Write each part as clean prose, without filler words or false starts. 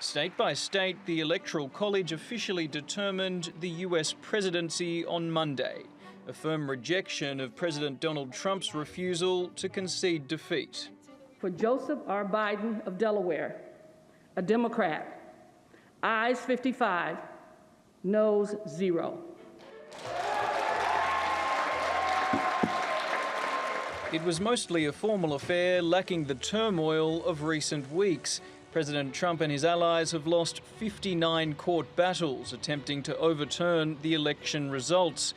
State by state, the Electoral College officially determined the US presidency on Monday, a firm rejection of President Donald Trump's refusal to concede defeat. For Joseph R. Biden of Delaware, a Democrat, ayes 55, noes 0. It was mostly a formal affair, lacking the turmoil of recent weeks. President Trump and his allies have lost 59 court battles attempting to overturn the election results.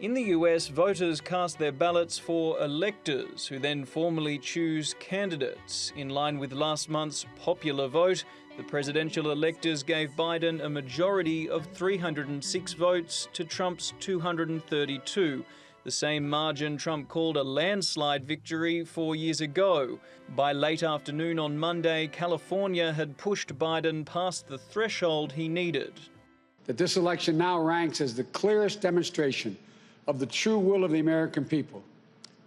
In the US, voters cast their ballots for electors, who then formally choose candidates. In line with last month's popular vote, the presidential electors gave Biden a majority of 306 votes to Trump's 232. The same margin Trump called a landslide victory 4 years ago. By late afternoon on Monday, California had pushed Biden past the threshold he needed. That this election now ranks as the clearest demonstration of the true will of the American people,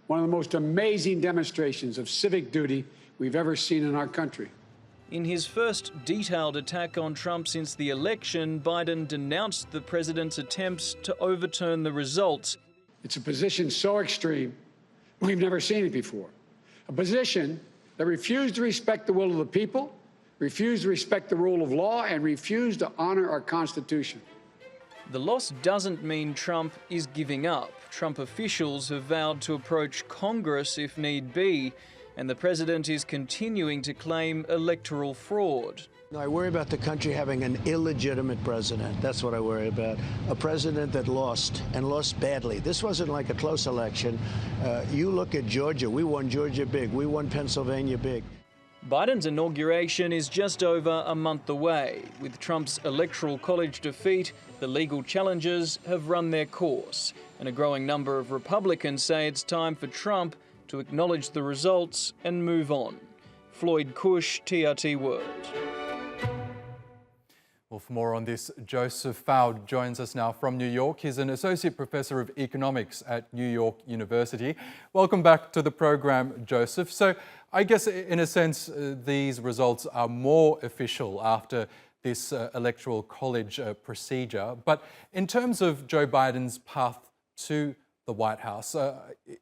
one of the most amazing demonstrations of civic duty we've ever seen in our country. In his first detailed attack on Trump since the election, Biden denounced the president's attempts to overturn the results. It's a position so extreme, we've never seen it before. A position that refused to respect the will of the people, refused to respect the rule of law, and refused to honor our Constitution. The loss doesn't mean Trump is giving up. Trump officials have vowed to approach Congress if need be, and the president is continuing to claim electoral fraud. I worry about the country having an illegitimate president. That's what I worry about. A president that lost, and lost badly. This wasn't like a close election. You look at Georgia. We won Georgia big. We won Pennsylvania big. Biden's inauguration is just over a month away. With Trump's Electoral College defeat, the legal challenges have run their course, and a growing number of Republicans say it's time for Trump to acknowledge the results and move on. Floyd Cush, TRT World. Well, for more on this, Joseph Foudy joins us now from New York. He's an Associate Professor of Economics at New York University. Welcome back to the program, Joseph. So I guess in a sense, these results are more official after this Electoral College procedure. But in terms of Joe Biden's path to the White House,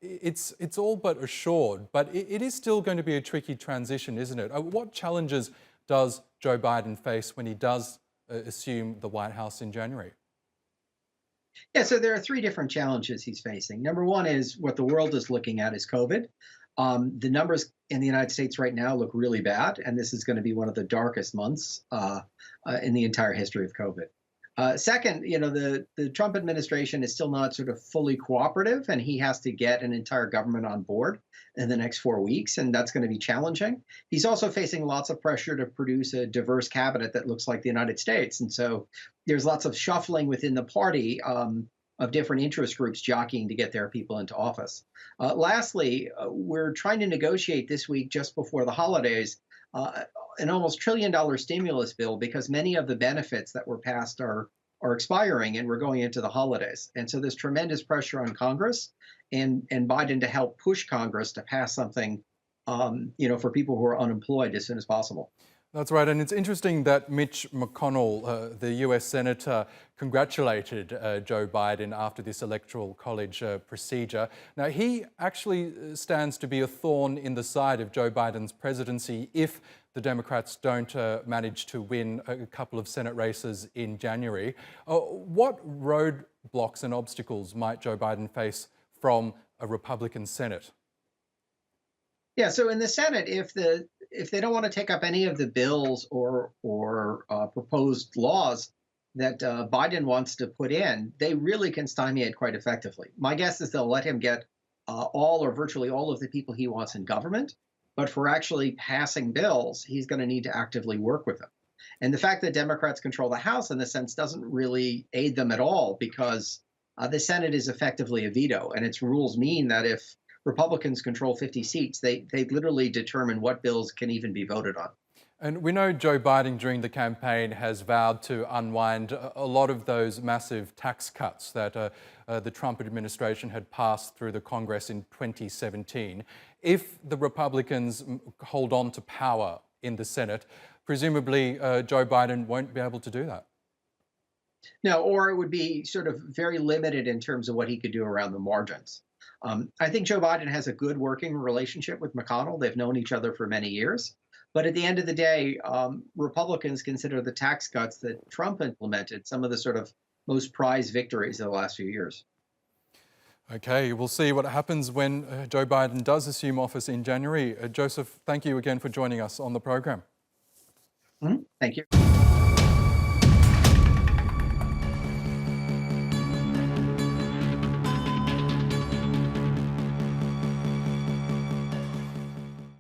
it's all but assured, but it is still going to be a tricky transition, isn't it? What challenges does Joe Biden face when he does assume the White House in January? Yeah, so there are three different challenges he's facing. Number one is what the world is looking at is COVID. The numbers in the United States right now look really bad, and this is going to be one of the darkest months in the entire history of COVID. Second, the Trump administration is still not sort of fully cooperative, and he has to get an entire government on board in the next 4 weeks, and that's going to be challenging. He's also facing lots of pressure to produce a diverse cabinet that looks like the United States, and so there's lots of shuffling within the party of different interest groups jockeying to get their people into office. Lastly, we're trying to negotiate this week, just before the holidays, an almost $1 trillion stimulus bill, because many of the benefits that were passed are expiring, and we're going into the holidays. And so there's tremendous pressure on Congress and Biden to help push Congress to pass something, for people who are unemployed as soon as possible. That's right, and it's interesting that Mitch McConnell, the US Senator, congratulated Joe Biden after this Electoral College procedure. Now, he actually stands to be a thorn in the side of Joe Biden's presidency if the Democrats don't manage to win a couple of Senate races in January. What roadblocks and obstacles might Joe Biden face from a Republican Senate? Yeah, so in the Senate, if they don't want to take up any of the bills or proposed laws that Biden wants to put in, they really can stymie it quite effectively. My guess is they'll let him get all or virtually all of the people he wants in government, but for actually passing bills, he's going to need to actively work with them. And the fact that Democrats control the House, in the sense, doesn't really aid them at all, because the Senate is effectively a veto, and its rules mean that if Republicans control 50 seats, they literally determine what bills can even be voted on. And we know Joe Biden during the campaign has vowed to unwind a lot of those massive tax cuts that the Trump administration had passed through the Congress in 2017. If the Republicans hold on to power in the Senate, presumably Joe Biden won't be able to do that. No, or it would be sort of very limited in terms of what he could do around the margins. I think Joe Biden has a good working relationship with McConnell. They've known each other for many years. But at the end of the day, Republicans consider the tax cuts that Trump implemented some of the sort of most prized victories of the last few years. Okay, we'll see what happens when Joe Biden does assume office in January. Joseph, thank you again for joining us on the program. Thank you.